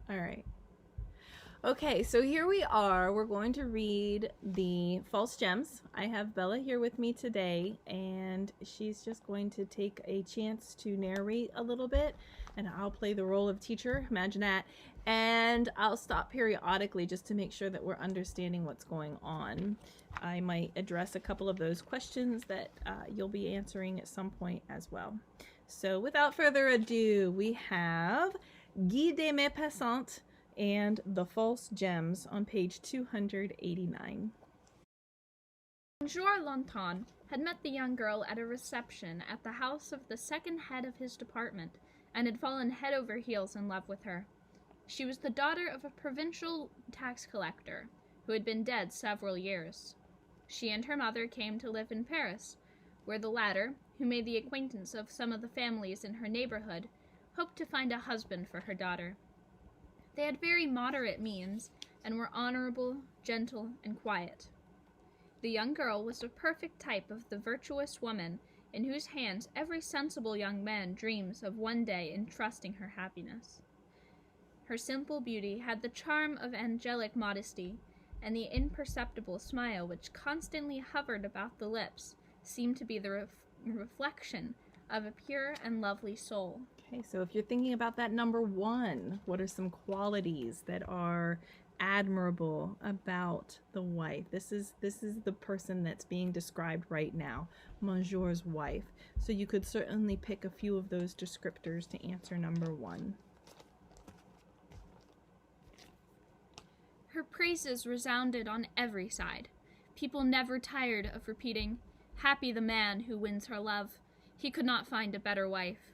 All right. Okay, so here we are. We're going to read the false gems. I have Bella here with me today, and she's just going to take a chance to narrate a little bit, and I'll play the role of teacher. Imagine that. And I'll stop periodically just to make sure that we're understanding what's going on. I might address a couple of those questions that you'll be answering at some point as well. So without further ado, we have Guy de mes passantes and The False Gems on page 289. Monsieur Lanton had met the young girl at a reception at the house of the second head of his department, and had fallen head over heels in love with her. She was the daughter of a provincial tax collector, who had been dead several years. She and her mother came to live in Paris, where the latter, who made the acquaintance of some of the families in her neighborhood, hoped to find a husband for her daughter. They had very moderate means, and were honorable, gentle, and quiet. The young girl was a perfect type of the virtuous woman in whose hands every sensible young man dreams of one day entrusting her happiness. Her simple beauty had the charm of angelic modesty, and the imperceptible smile which constantly hovered about the lips seemed to be the reflection of a pure and lovely soul. Okay, so if you're thinking about that number one, what are some qualities that are admirable about the wife? This is the person that's being described right now, Monsieur's wife. So you could certainly pick a few of those descriptors to answer number one. Her praises resounded on every side. People never tired of repeating, "Happy the man who wins her love. He could not find a better wife."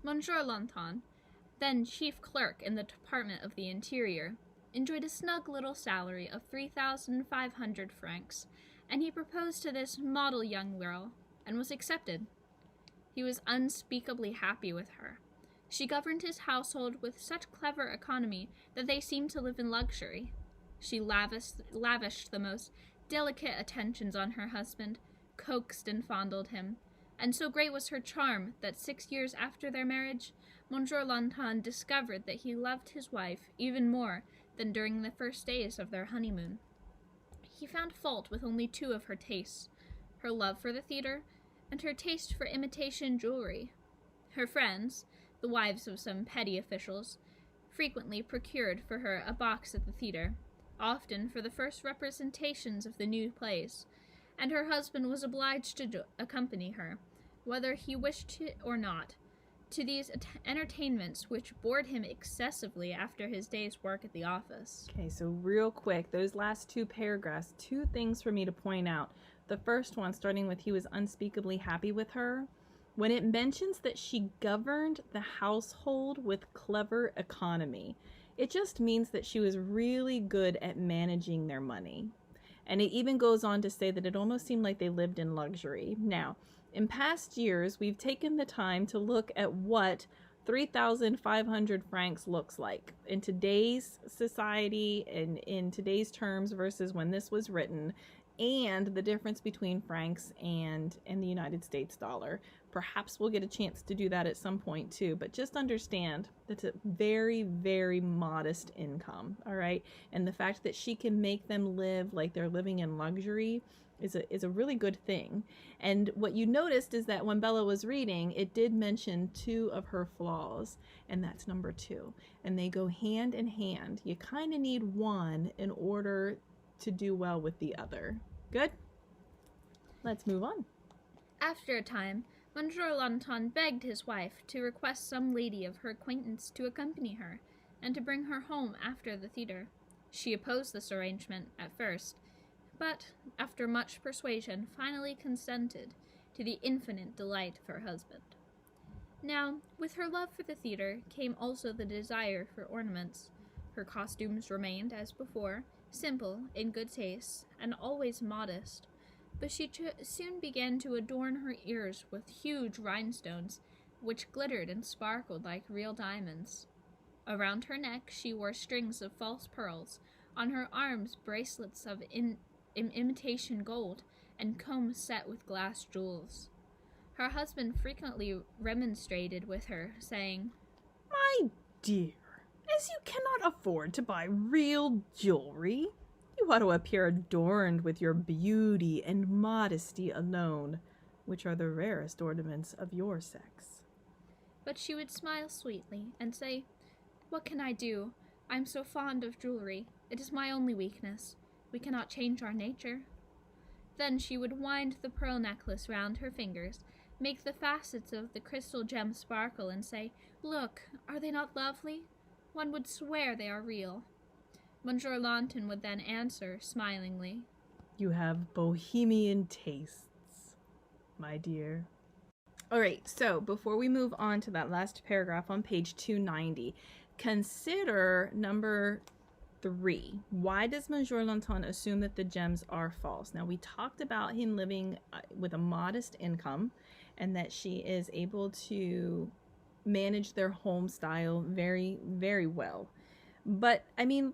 Monsieur Lanton, then chief clerk in the Department of the Interior, enjoyed a snug little salary of 3,500 francs, and he proposed to this model young girl, and was accepted. He was unspeakably happy with her. She governed his household with such clever economy that they seemed to live in luxury. She lavished the most delicate attentions on her husband, coaxed and fondled him, and so great was her charm that 6 years after their marriage, Monsieur Lanton discovered that he loved his wife even more than during the first days of their honeymoon. He found fault with only two of her tastes, her love for the theater and her taste for imitation jewelry. Her friends, the wives of some petty officials, frequently procured for her a box at the theater, often for the first representations of the new plays, and her husband was obliged to accompany her, whether he wished it or not, to these entertainments which bored him excessively after his day's work at the office. Okay, so real quick, those last two paragraphs, two things for me to point out. The first one, starting with he was unspeakably happy with her. When it mentions that she governed the household with clever economy, it just means that she was really good at managing their money. And it even goes on to say that it almost seemed like they lived in luxury. Now, in past years, we've taken the time to look at what 3,500 francs looks like in today's society and in today's terms versus when this was written, and the difference between francs and the United States dollar. Perhaps we'll get a chance to do that at some point too, but just understand that's a very, very modest income, all right? And the fact that she can make them live like they're living in luxury is a really good thing. And what you noticed is that when Bella was reading, it did mention two of her flaws, and that's number two. And they go hand in hand. You kind of need one in order to do well with the other. Good? Let's move on. After a time, Monsieur Lanton begged his wife to request some lady of her acquaintance to accompany her, and to bring her home after the theater. She opposed this arrangement at first, but, after much persuasion, finally consented, to the infinite delight of her husband. Now, with her love for the theater came also the desire for ornaments. Her costumes remained, as before, simple, in good taste, and always modest, but she soon began to adorn her ears with huge rhinestones, which glittered and sparkled like real diamonds. Around her neck she wore strings of false pearls, on her arms bracelets of imitation gold, and combs set with glass jewels. Her husband frequently remonstrated with her, saying, "My dear, As you cannot afford to buy real jewelry, you ought to appear adorned with your beauty and modesty alone, which are the rarest ornaments of your sex. But she would smile sweetly and say, "What can I do? I am so fond of jewelry. It is my only weakness. We cannot change our nature." Then she would wind the pearl necklace round her fingers, make the facets of the crystal gem sparkle, and say, "Look, are they not lovely? One would swear they are real." Monsieur Lawton would then answer, smilingly, "You have bohemian tastes, my dear." All right, so before we move on to that last paragraph on page 290, consider number 3. Why does Monsieur Lawton assume that the gems are false? Now, we talked about him living with a modest income and that she is able to manage their home style very, very well. But, I mean,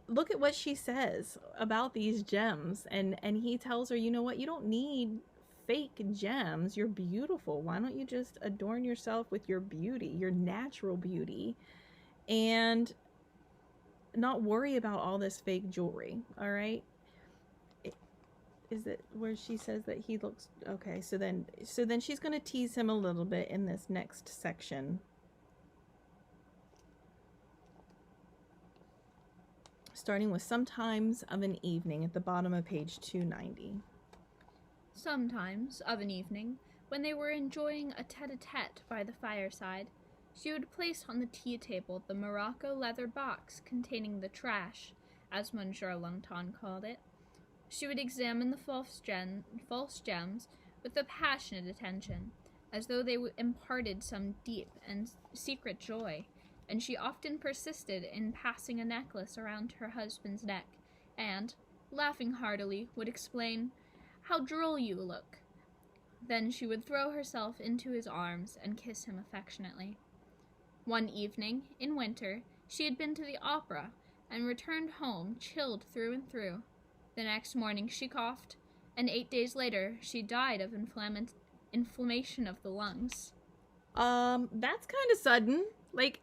look at what she says about these gems. And he tells her, you know what, you don't need fake gems. You're beautiful. Why don't you just adorn yourself with your beauty, your natural beauty, and not worry about all this fake jewelry? All right. Is it where she says that he looks okay? So then she's going to tease him a little bit in this next section. Starting with sometimes of an evening at the bottom of page 290. Sometimes, of an evening, when they were enjoying a tete-a-tete by the fireside, she would place on the tea-table the morocco leather box containing the trash, as Monsieur Lawton called it. She would examine the false gems with a passionate attention, as though they imparted some deep and secret joy, and she often persisted in passing a necklace around her husband's neck, and, laughing heartily, would explain, "How droll you look!" Then she would throw herself into his arms and kiss him affectionately. One evening, in winter, she had been to the opera, and returned home chilled through and through. The next morning she coughed, and 8 days later she died of inflammation of the lungs. That's kind of sudden. Like,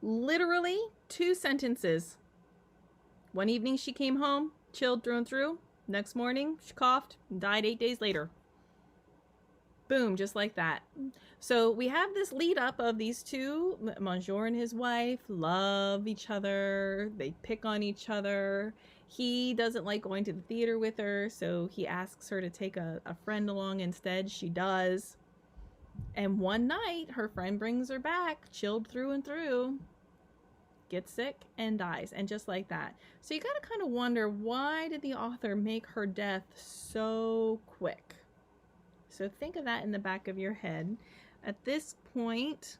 literally 2 sentences. One evening she came home, chilled through and through. Next morning she coughed, and died 8 days later. Boom, just like that. So we have this lead up of these two, Monsieur and his wife, love each other. They pick on each other. He doesn't like going to the theater with her, so he asks her to take a friend along instead. She does. And one night, her friend brings her back, chilled through and through, gets sick, and dies. And just like that. So you gotta kind of wonder, why did the author make her death so quick? So think of that in the back of your head. At this point,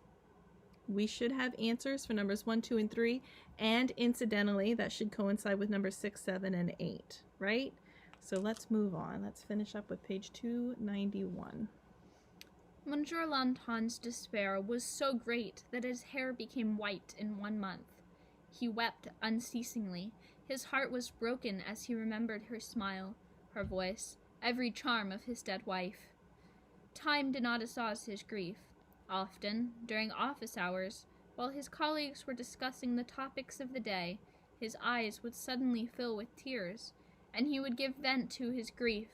we should have answers for numbers 1, 2, and 3. And incidentally, that should coincide with numbers 6, 7, and 8, right? So let's move on. Let's finish up with page 291. Monsieur Lawton's despair was so great that his hair became white in 1 month. He wept unceasingly. His heart was broken as he remembered her smile, her voice, every charm of his dead wife. Time did not assuage his grief. Often, during office hours, while his colleagues were discussing the topics of the day, his eyes would suddenly fill with tears, and he would give vent to his grief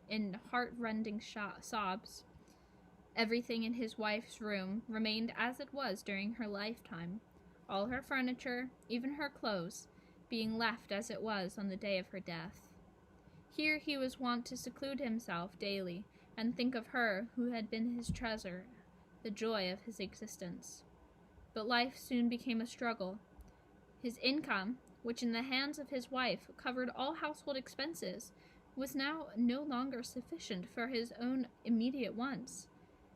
in heart-rending sobs. Everything in his wife's room remained as it was during her lifetime, all her furniture, even her clothes, being left as it was on the day of her death. Here he was wont to seclude himself daily, and think of her who had been his treasure, the joy of his existence. But life soon became a struggle. His income, which in the hands of his wife covered all household expenses, was now no longer sufficient for his own immediate wants,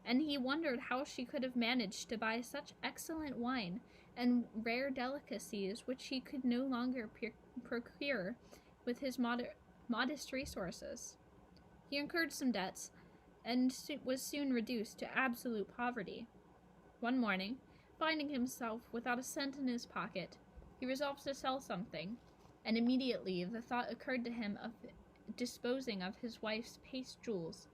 and he wondered how she could have managed to buy such excellent wine and rare delicacies which he could no longer procure with his modest resources. He incurred some debts, and was soon reduced to absolute poverty. One morning, finding himself without a cent in his pocket, he resolved to sell something, and immediately the thought occurred to him of disposing of his wife's paste jewels,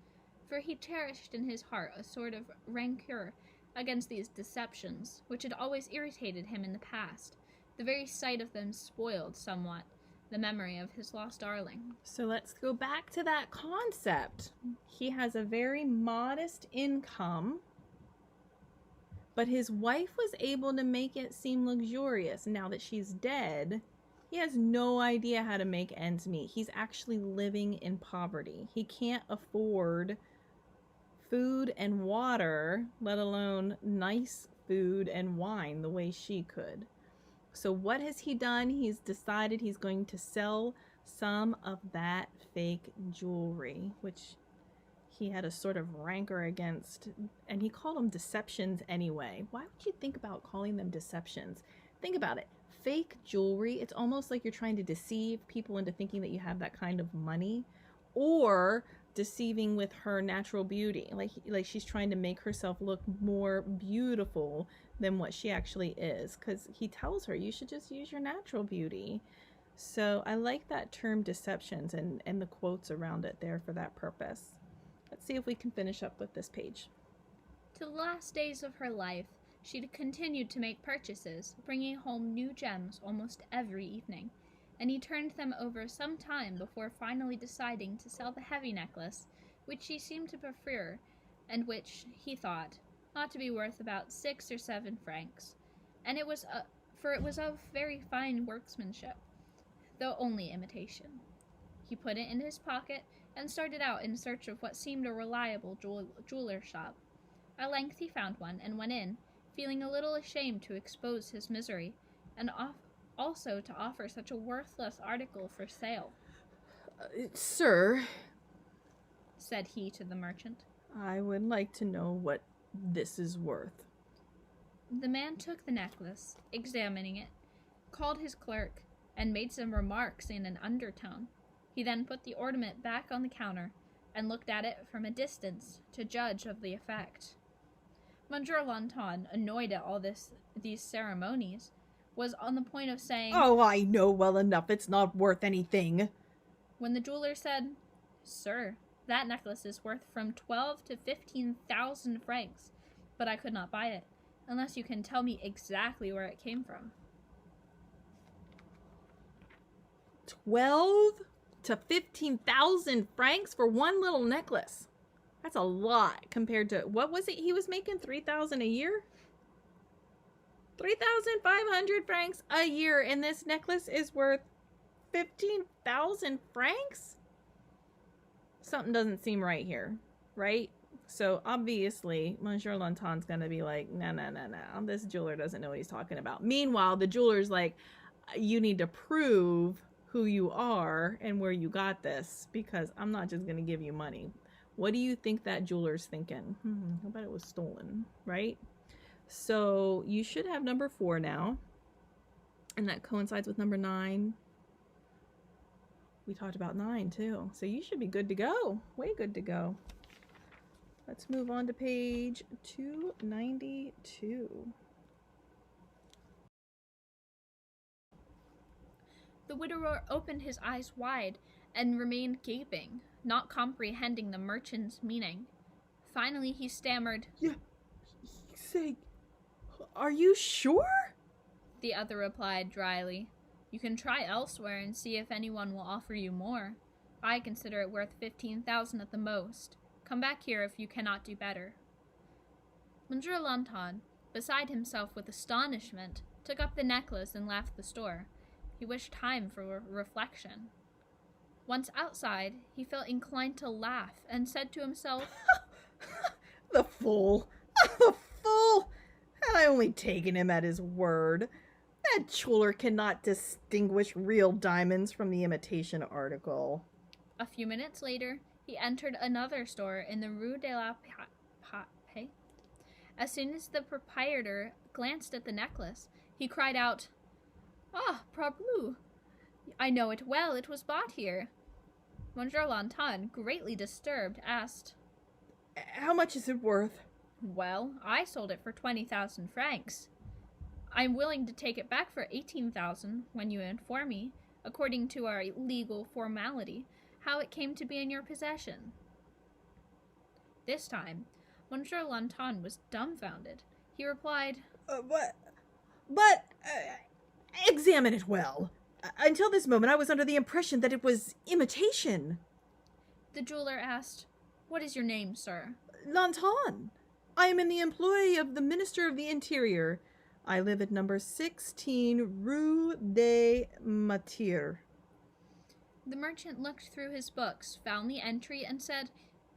for he cherished in his heart a sort of rancor against these deceptions, which had always irritated him in the past. The very sight of them spoiled somewhat the memory of his lost darling. So let's go back to that concept. He has a very modest income, but his wife was able to make it seem luxurious. Now that she's dead, he has no idea how to make ends meet. He's actually living in poverty. He can't afford food and water, let alone nice food and wine the way she could. So what has he done? He's decided he's going to sell some of that fake jewelry, which he had a sort of rancor against, and he called them deceptions anyway. Why would you think about calling them deceptions? Think about it. Fake jewelry, it's almost like you're trying to deceive people into thinking that you have that kind of money, or deceiving with her natural beauty. Like she's trying to make herself look more beautiful than what she actually is, because he tells her you should just use your natural beauty. So I like that term deceptions and the quotes around it there for that purpose. Let's see if we can finish up with this page. To the last days of her life, she continued to make purchases, bringing home new gems almost every evening, and he turned them over some time before finally deciding to sell the heavy necklace, which she seemed to prefer, and which, he thought, ought to be worth about 6 or 7 francs, and it was of very fine workmanship, though only imitation. He put it in his pocket and started out in search of what seemed a reliable jeweler's shop. At length he found one and went in, feeling a little ashamed to expose his misery, and also to offer such a worthless article for sale. Sir, said he to the merchant, I would like to know what this is worth. The man took the necklace, examining it, called his clerk, and made some remarks in an undertone. He then put the ornament back on the counter and looked at it from a distance to judge of the effect. Monsieur Lanton, annoyed at all these ceremonies, was on the point of saying, "Oh, I know well enough it's not worth anything," when the jeweler said, "Sir, that necklace is worth from 12 to 15,000 francs, but I could not buy it, unless you can tell me exactly where it came from." 12 to 15,000 francs for one little necklace. That's a lot compared to, what was it he was making? 3,000 a year? 3,500 francs a year, and this necklace is worth 15,000 francs? Something doesn't seem right here, right? So obviously, Monsieur Lanton's gonna be like, no, this jeweler doesn't know what he's talking about. Meanwhile, the jeweler's like, you need to prove who you are and where you got this, because I'm not just gonna give you money. What do you think that jeweler's thinking? I bet it was stolen, right? So you should have number 4 now, and that coincides with number 9. We talked about 9 too, so you should be good to go. Way good to go. Let's move on to page 292. The widower opened his eyes wide and remained gaping, not comprehending the merchant's meaning. Finally he stammered, "Yeah, say, are you sure?" The other replied dryly, "You can try elsewhere and see if anyone will offer you more. I consider it worth 15,000 at the most. Come back here if you cannot do better." Monsieur Lanton, beside himself with astonishment, took up the necklace and left the store. He wished time for reflection. Once outside, he felt inclined to laugh and said to himself, The fool! The fool! Had I only taken him at his word. That jeweler cannot distinguish real diamonds from the imitation article. A few minutes later, he entered another store in the Rue de la Paix. As soon as the proprietor glanced at the necklace, he cried out, "Ah, parbleu! I know it well, it was bought here." Monsieur Lanton, greatly disturbed, asked, How much is it worth? "Well, I sold it for 20,000 francs. I'm willing to take it back for 18,000 when you inform me, according to our legal formality, how it came to be in your possession." This time, Monsieur Lanton was dumbfounded. He replied, Examine it well. Until this moment, I was under the impression that it was imitation. The jeweler asked, "What is your name, sir?" Lanton. I am in the employ of the Minister of the Interior. I live at number 16 Rue des Martyrs. The merchant looked through his books, found the entry, and said,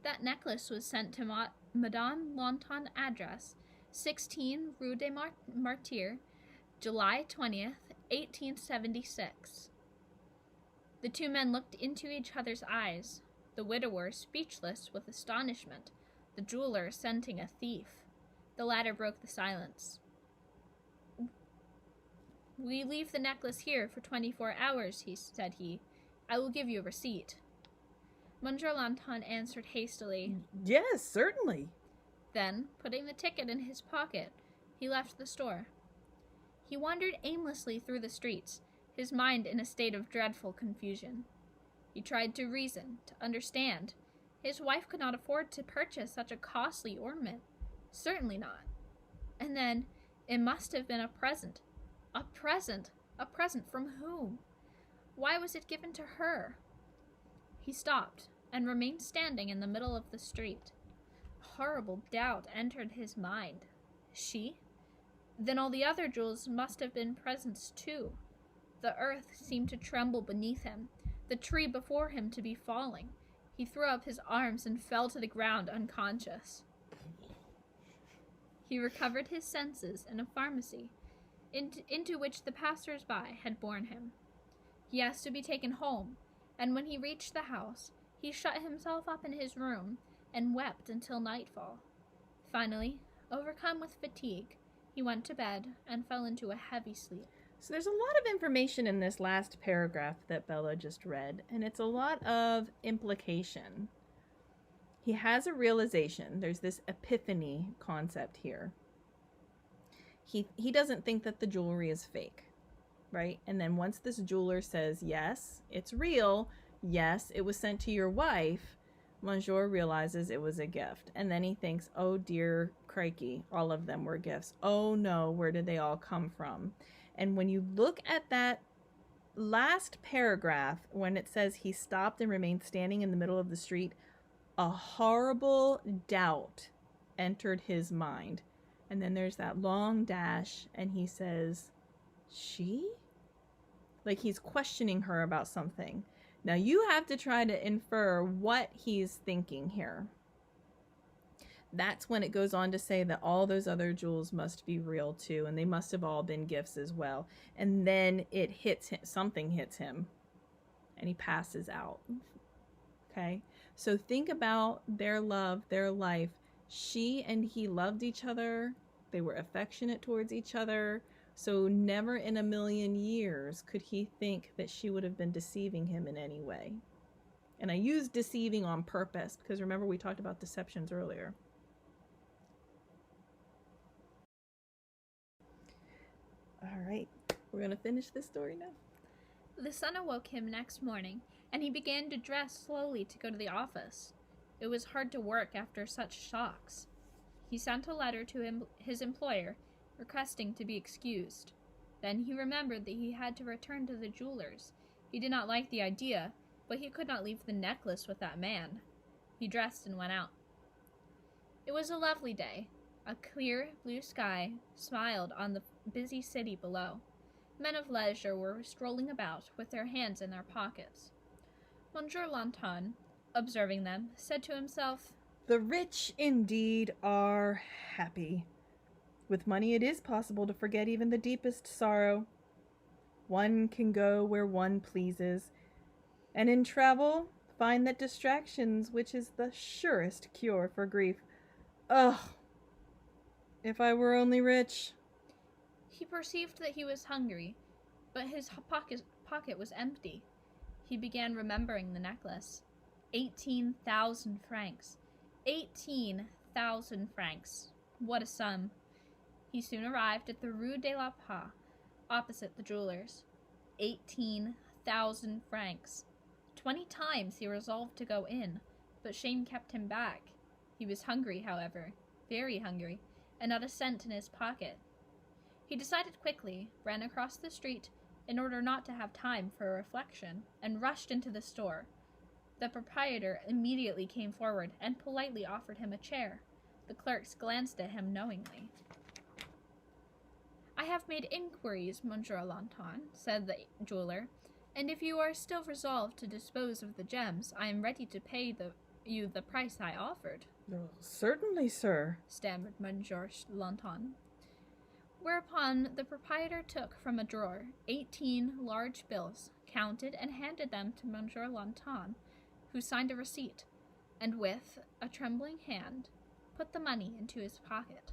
"That necklace was sent to Madame Lanton, address 16 Rue des Martyrs, July 20th, 1876. The two men looked into each other's eyes, the widower speechless with astonishment, the jeweler scenting a thief. The latter broke the silence. "We leave the necklace here for 24 hours, said he. I will give you a receipt." Monsieur Lanton answered hastily, "Yes, certainly." Then, putting the ticket in his pocket, he left the store. He wandered aimlessly through the streets, his mind in a state of dreadful confusion. He tried to reason, to understand. His wife could not afford to purchase such a costly ornament. Certainly not. And then, it must have been a present. A present! A present from whom? Why was it given to her? He stopped, and remained standing in the middle of the street. A horrible doubt entered his mind. She? Then all the other jewels must have been presents too. The earth seemed to tremble beneath him, the tree before him to be falling. He threw up his arms and fell to the ground unconscious. He recovered his senses in a pharmacy, into which the passers-by had borne him. He asked to be taken home, and when he reached the house, he shut himself up in his room and wept until nightfall. Finally, overcome with fatigue, he went to bed and fell into a heavy sleep. So there's a lot of information in this last paragraph that Bella just read, and it's a lot of implication. He has a realization. There's this epiphany concept here. He doesn't think that the jewelry is fake, right? And then once this jeweler says, yes, it's real, yes, it was sent to your wife, Monsieur realizes it was a gift. And then he thinks, oh dear crikey, all of them were gifts. Oh no, where did they all come from? And when you look at that last paragraph, when it says he stopped and remained standing in the middle of the street, a horrible doubt entered his mind. And then there's that long dash, and he says, she? Like he's questioning her about something. Now you have to try to infer what he's thinking here. That's when it goes on to say that all those other jewels must be real too, and they must have all been gifts as well. And then it hits him, something hits him, and he passes out. Okay? So think about their love, their life. She and he loved each other. They were affectionate towards each other. So never in a million years could he think that she would have been deceiving him in any way. And I use deceiving on purpose because remember we talked about deceptions earlier. All right, we're going to finish this story now. The sun awoke him next morning, and he began to dress slowly to go to the office. It was hard to work after such shocks. He sent a letter to his employer, requesting to be excused. Then he remembered that he had to return to the jeweler's. He did not like the idea, but he could not leave the necklace with that man. He dressed and went out. It was a lovely day. A clear blue sky smiled on the busy city below. Men of leisure were strolling about with their hands in their pockets. Monsieur Lanton, observing them, said to himself, "The rich indeed are happy. With money it is possible to forget even the deepest sorrow. One can go where one pleases, and in travel find that distractions which is the surest cure for grief. Ugh! If I were only rich." He perceived that he was hungry, but his pocket was empty. He began remembering the necklace. 18,000 francs. 18,000 francs. What a sum. He soon arrived at the Rue de la Paix, opposite the jeweler's. 18,000 francs. 20 times he resolved to go in, but shame kept him back. He was hungry, however. very hungry, and not a cent in his pocket. He decided quickly, ran across the street in order not to have time for reflection, and rushed into the store. The proprietor immediately came forward and politely offered him a chair. The clerks glanced at him knowingly. "I have made inquiries, Monsieur Lanton," said the jeweler, "and if you are still resolved to dispose of the gems, I am ready to pay you the price I offered." Certainly, sir, stammered Monsieur Lanton. Whereupon the proprietor took from a drawer 18 large bills, counted and handed them to Monsieur Lanton, who signed a receipt, and with a trembling hand put the money into his pocket.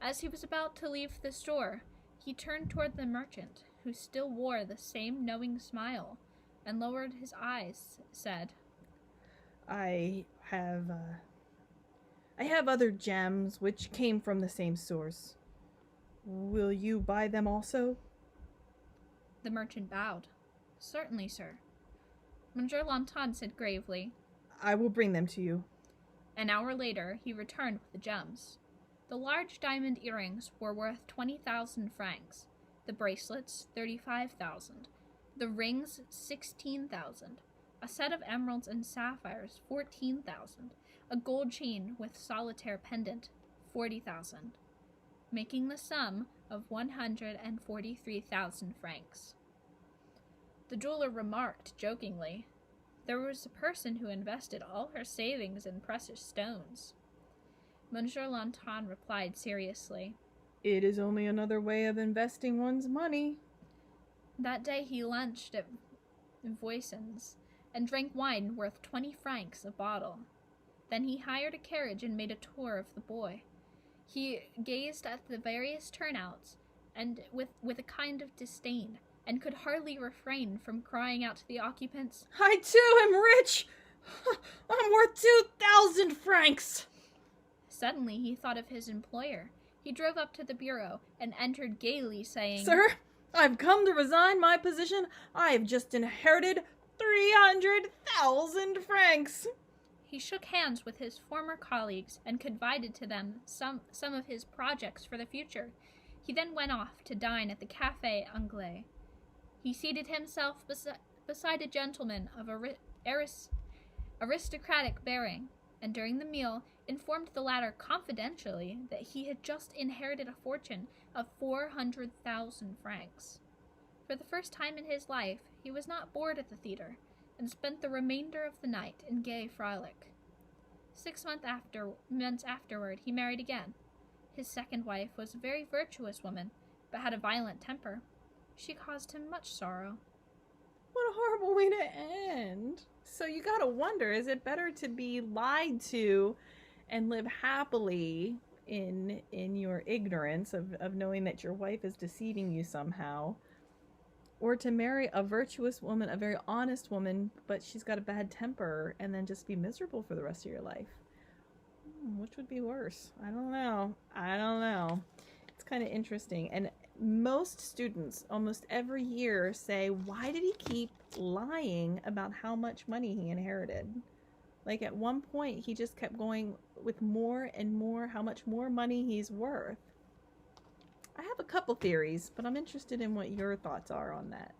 As he was about to leave the store, he turned toward the merchant, who still wore the same knowing smile, and lowered his eyes, said, I have other gems which came from the same source. Will you buy them also? The merchant bowed. "Certainly, sir." Monsieur Lanton said gravely, I will bring them to you. An hour later, he returned with the gems. The large diamond earrings were worth 20,000 francs, the bracelets 35,000, the rings 16,000, a set of emeralds and sapphires 14,000, a gold chain with solitaire pendant 40,000, making the sum of 143,000 francs. The jeweler remarked jokingly, "There was a person who invested all her savings in precious stones." Monsieur Lanton replied seriously, It is only another way of investing one's money. That day he lunched at Voisin's and drank wine worth 20 francs a bottle. Then he hired a carriage and made a tour of the Bois. He gazed at the various turnouts and with a kind of disdain, and could hardly refrain from crying out to the occupants, I too am rich! I'm worth 2,000 francs! Suddenly he thought of his employer. He drove up to the bureau and entered gaily, saying, Sir, I've come to resign my position. I have just inherited 300,000 francs. He shook hands with his former colleagues and confided to them some of his projects for the future. He then went off to dine at the Café Anglais. He seated himself beside a gentleman of aristocratic bearing, and during the meal informed the latter confidentially that he had just inherited a fortune of 400,000 francs. For the first time in his life, he was not bored at the theater, and spent the remainder of the night in gay frolic. 6 months afterward, he married again. His second wife was a very virtuous woman, but had a violent temper. She caused him much sorrow. What a horrible way to end. So you gotta wonder, is it better to be lied to and live happily in your ignorance of knowing that your wife is deceiving you somehow, or to marry a virtuous woman, a very honest woman, but she's got a bad temper, and then just be miserable for the rest of your life? Which would be worse? I don't know. It's kind of interesting. And most students, almost every year, say, why did he keep lying about how much money he inherited? Like, at one point, he just kept going with more and more, how much more money he's worth. I have a couple theories, but I'm interested in what your thoughts are on that.